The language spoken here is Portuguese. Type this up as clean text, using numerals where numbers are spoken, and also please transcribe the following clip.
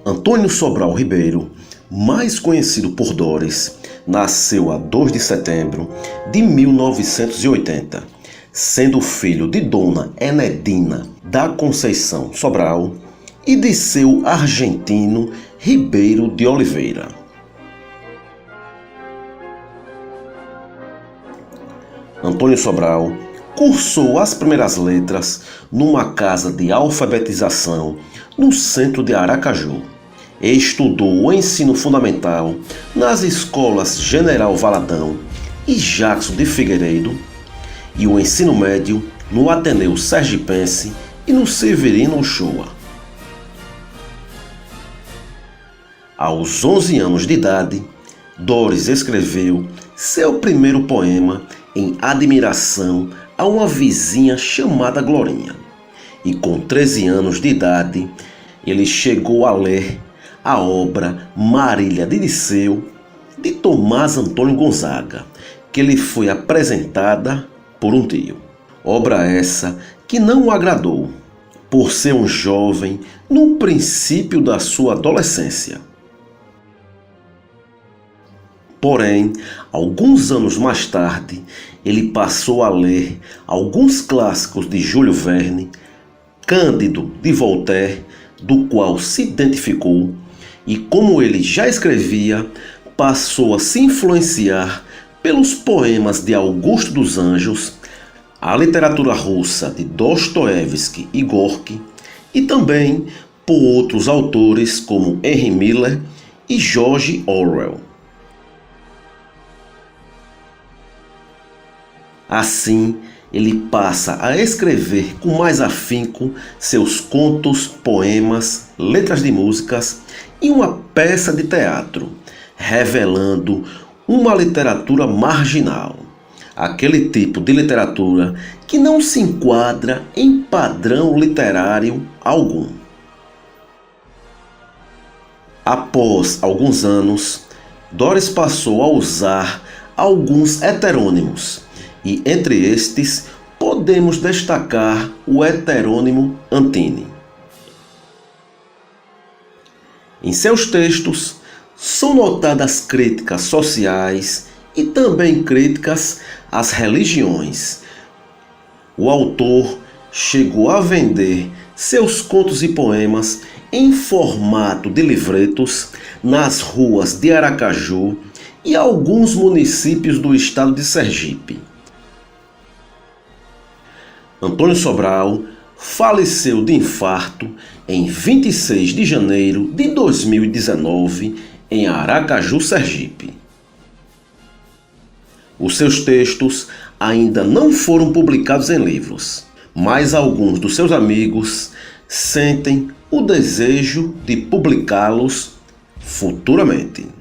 Antônio Sobral Ribeiro, mais conhecido por Doris, nasceu a 2 de setembro de 1980, sendo filho de Dona Enedina da Conceição Sobral e de seu argentino Ribeiro de Oliveira. Antônio Sobral cursou as primeiras letras numa casa de alfabetização no centro de Aracaju. Estudou o ensino fundamental nas escolas General Valadão e Jackson de Figueiredo e o ensino médio no Ateneu Sergipense e no Severino Ochoa. Aos 11 anos de idade, Doris escreveu seu primeiro poema em admiração a uma vizinha chamada Glorinha. E com 13 anos de idade, ele chegou a ler a obra Marília de Liceu, de Tomás Antônio Gonzaga, que lhe foi apresentada por um tio. Obra essa que não o agradou, por ser um jovem no princípio da sua adolescência. Porém, alguns anos mais tarde, ele passou a ler alguns clássicos de Júlio Verne, Cândido de Voltaire, do qual se identificou, e como ele já escrevia, passou a se influenciar pelos poemas de Augusto dos Anjos, a literatura russa de Dostoiévski e Gorky, e também por outros autores como Henry Miller e George Orwell. Assim, ele passa a escrever com mais afinco seus contos, poemas, letras de músicas e uma peça de teatro, revelando uma literatura marginal, aquele tipo de literatura que não se enquadra em padrão literário algum. Após alguns anos, Doris passou a usar alguns heterônimos, e entre estes podemos destacar o heterônimo Antini. Em seus textos são notadas críticas sociais e também críticas às religiões. O autor chegou a vender seus contos e poemas em formato de livretos nas ruas de Aracaju e alguns municípios do estado de Sergipe. Antônio Sobral faleceu de infarto em 26 de janeiro de 2019 em Aracaju, Sergipe. Os seus textos ainda não foram publicados em livros, mas alguns dos seus amigos sentem o desejo de publicá-los futuramente.